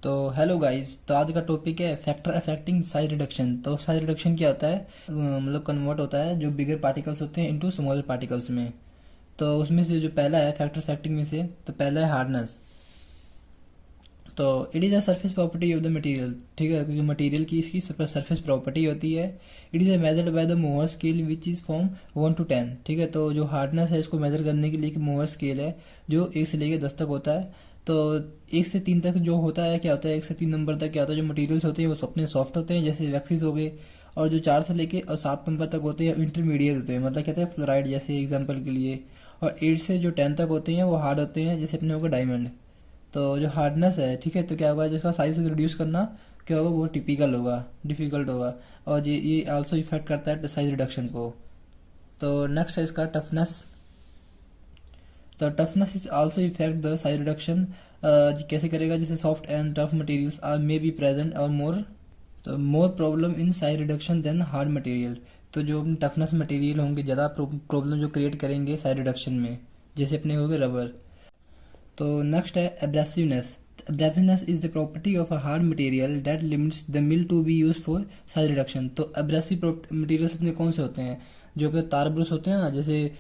तो hello guys, तो आज का टॉपिक है फैक्टर अफेक्टिंग साइज रिडक्शन। तो साइज रिडक्शन क्या होता है? मतलब कन्वर्ट होता है जो बिगर पार्टिकल्स होते हैं इनटू स्मॉलर पार्टिकल्स में। तो उसमें से जो पहला है फैक्टर अफेक्टिंग में से, तो पहला है हार्डनेस। तो it is a surface property of the material. ठीक है, जो मटेरियल की इसकी सरफेस प्रॉपर्टी होती है। It is measured by the मोहर scale which is from 1 to 10। ठीक है, तो जो हार्डनेस है इसको मेजर करने के लिए एक मोहर स्केल है जो 1 से लेकर 10 तक होता है। तो 1 से 3 तक जो होता है, क्या होता है, 1 से 3 नंबर तक क्या होता है, जो मटेरियल्स होते हैं वो अपने सॉफ्ट होते हैं जैसे वैक्सीज हो गए। और जो 4 से लेके और 7 नंबर तक होते हैं इंटरमीडिएट होते हैं, मतलब कहते हैं फ्लोराइड जैसे एग्जाम्पल के लिए। और 8 से जो 10 तक होते हैं वो हार्ड होते हैं, जैसे अपने होगा डायमंड। तो जो हार्डनेस है, ठीक है, तो क्या होगा, जिसका साइज रिड्यूस करना क्या होगा, वो टिपिकल होगा, डिफिकल्ट होगा। और ये आल्सो इफेक्ट करता है साइज रिडक्शन को। तो नेक्स्ट है इसका टफनेस। तो toughness is also effect the size reduction. कैसे करेगा, जैसे soft and tough materials are may be present और मोर, तो more problem in size reduction than hard material. तो जो अपने टफनेस मटेरियल होंगे ज़्यादा प्रॉब्लम जो क्रिएट करेंगे साइज रिडक्शन में, जैसे अपने हो गए रबर। तो नेक्स्ट है abrasiveness. Abrasiveness is the property of a hard material that limits the mill to be use for size reduction. तो एब्रेसिव मटेरियल्स अपने कौन से होते हैं? जो अपने तार ब्रुश होते हैं ना, जैसे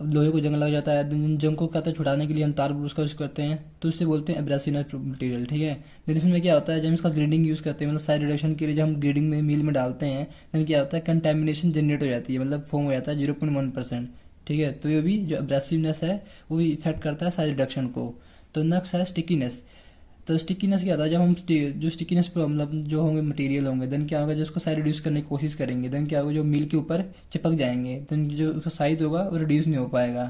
अब लोहे को जंग लग जाता है, जंग को कहते हैं छुड़ाने के लिए हम तार ब्रुश का यूज करते हैं, तो इससे बोलते हैं एब्रेसिवनेस मटेरियल। ठीक है, लेकिन इसमें क्या होता है, जब इसका ग्रेडिंग यूज करते हैं, मतलब साइज रिडक्शन के लिए जब हम ग्रेडिंग में मील में डालते हैं, then क्या होता है, कंटेमिनेशन जनरेट हो जाती है, मतलब फॉर्म हो जाता है 0.1%। ठीक है, तो ये भी जो एब्रेसिवनेस है वो भी इफेक्ट करता है साइज रिडक्शन को। तो नेक्स्ट है स्टिकीनेस। तो स्टिकीनेस क्या होता है, जब हम जो स्टिकीनेस मतलब जो होंगे मटेरियल होंगे, देन क्या होगा, जो उसको साइज रिड्यूस करने की कोशिश करेंगे, देन क्या होगा, जो मील के ऊपर चिपक जाएंगे, देन जो उसका साइज होगा वो रिड्यूस नहीं हो पाएगा।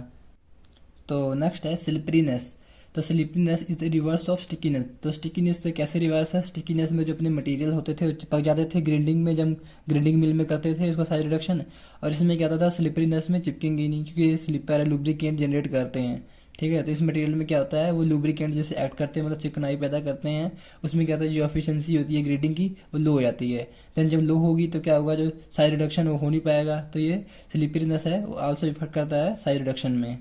तो नेक्स्ट है स्लिपरीनेस। तो slipperiness is the reverse of stickiness. तो स्टिकीनेस से कैसे रिवर्स है, स्टिकीनेस में जो अपने मटेरियल होते थे वो चिपक जाते थे ग्राइंडिंग में, जब ग्राइंडिंग मिल में करते थे इसको साइज रिडक्शन। और इसमें क्या होता था, स्लिपरीनेस में चिपकेंगे ही नहीं, क्योंकि ये स्लिपर है, लुब्रिकेंट जनरेट करते हैं। ठीक है, तो इस मटेरियल में क्या होता है, वो लुब्रिकेंट जैसे एक्ट करते हैं, मतलब चिकनाई पैदा करते हैं। उसमें क्या होता है, जो एफिशिएंसी होती है ग्रेडिंग की वो लो हो जाती है। देन जब लो होगी तो क्या होगा, जो साइज रिडक्शन वो हो नहीं पाएगा। तो ये स्लिपरीनेस है वो आल्सो इफेक्ट करता है साइज रिडक्शन में।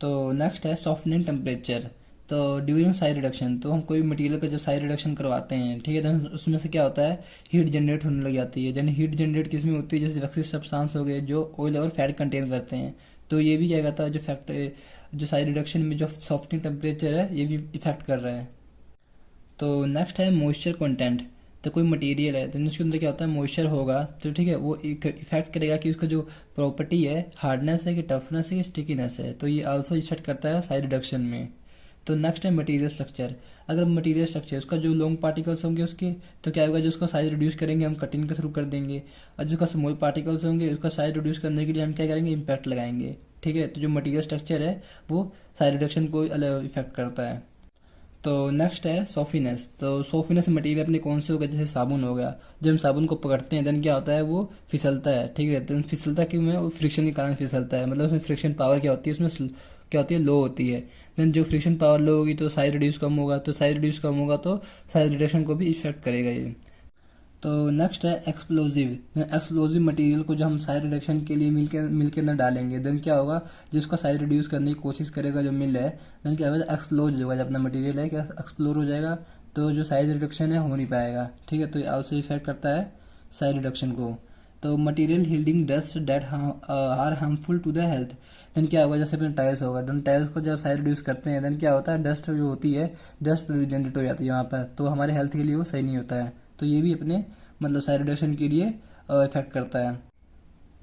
तो नेक्स्ट है सॉफ्टनिंग टेम्परेचर। तो ड्यूरिंग साइज रिडक्शन, तो हम कोई मटेरियल का जब साइज रिडक्शन करवाते हैं, ठीक है, तो उसमें से क्या होता है, हीट जनरेट होने लग जाती है। यानी हीट जनरेट किस में होती है, जैसे वैक्सिक सब्सटेंस हो गए जो ऑयल और फैट कंटेन करते हैं। तो ये भी क्या करता है, जो फैक्ट जो साइज रिडक्शन में जो सॉफ्टनिंग टेम्परेचर है ये भी इफेक्ट कर रहा है। तो नेक्स्ट है मॉइस्चर कंटेंट। तो कोई मटेरियल है तो उसके अंदर क्या होता है, मॉइस्चर होगा, तो ठीक है, वो इफेक्ट करेगा कि उसका जो प्रॉपर्टी है, हार्डनेस है कि टफनेस है कि स्टिकीनेस है, तो ये आल्सो इफेक्ट करता है साइज रिडक्शन में। तो नेक्स्ट है मटेरियल स्ट्रक्चर। अगर मटेरियल स्ट्रक्चर उसका जो लॉन्ग पार्टिकल्स होंगे उसके, तो क्या होगा, जो उसका साइज रिड्यूस करेंगे हम कटिंग के थ्रू कर देंगे। और जो उसका स्मॉल पार्टिकल्स होंगे उसका साइज रिड्यूस करने के लिए हम क्या करेंगे, इम्पैक्ट लगाएंगे। ठीक है, तो जो मटेरियल स्ट्रक्चर है वो साइज रिडक्शन को इफेक्ट करता है। तो नेक्स्ट है सॉफीनेस। तो सॉफीनेस मटेरियल अपने कौन से हो गया, जैसे साबुन हो गया, जब हम साबुन को पकड़ते हैं देन क्या होता है, वो फिसलता है। ठीक है, तो फिसलता क्यों है, वो फ्रिक्शन के कारण फिसलता है, मतलब उसमें फ्रिक्शन पावर क्या होती है, उसमें क्या होती है, लो होती है। देन जो फ्रिक्शन पावर लो होगी तो साइज रिड्यूस कम होगा, तो साइज रिड्यूस कम होगा तो साइज रिडक्शन को भी इफेक्ट करेगा ये। तो नेक्स्ट है एक्सप्लोजिव। एक्सप्लोजिव मटेरियल को जब हम साइज रिडक्शन के लिए मिल के अंदर डालेंगे, देन क्या होगा, जो उसका साइज रिड्यूस करने की कोशिश करेगा जो मिल है, देन क्या होगा, एक्सप्लोज होगा, जब अपना मटेरियल है क्या एक्सप्लोर हो जाएगा, तो जो साइज रिडक्शन है हो नहीं पाएगा। ठीक है, तो ये आल्सो इफेक्ट करता है साइज रिडक्शन को। तो material yielding dust that are harmful to the health. Then क्या होगा, जैसे अपने टाइल्स होगा, देन टाइल्स को जब साइज रिड्यूस करते हैं, देन क्या होता है, डस्ट जो होती है, डस्ट जनरेट हो जाती है वहाँ पर, तो हमारे हेल्थ के लिए वो सही नहीं होता है। तो ये भी अपने मतलब साइज रिडक्शन के लिए इफेक्ट करता है।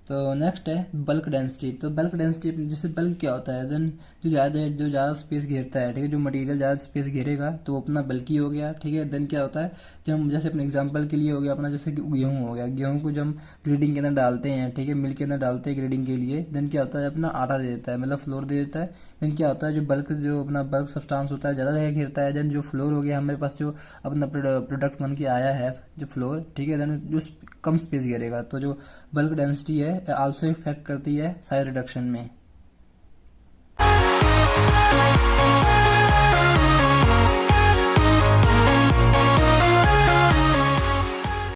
तो नेक्स्ट है बल्क डेंसिटी। तो बल्क डेंसिटी, जैसे बल्क क्या होता है, देन जो ज़्यादा स्पेस घेरता है, ठीक है, जो मटेरियल ज़्यादा स्पेस घेरेगा तो वो अपना बल्की हो गया। ठीक है, देन क्या होता है, जब हम जैसे अपने एग्जांपल के लिए हो गया अपना, जैसे गेहूं हो गया, गेहूं को जब हम ग्रेडिंग के अंदर डालते हैं, ठीक है, मिल के अंदर डालते हैं ग्रेडिंग के लिए, देन क्या होता है, अपना आटा दे देता है, मतलब फ्लोर दे देता है। देन क्या होता है, जो अपना बल्क सब्सटेंस होता है ज़्यादा जगह घेरता है, देन जो फ्लोर हो गया हमारे पास, जो अपना प्रोडक्ट बन के आया है जो फ्लोर, ठीक है, देन जो कम स्पेस घेरेगा, तो जो बल्क डेंसिटी है आल्सो इफेक्ट करती है साइज रिडक्शन में।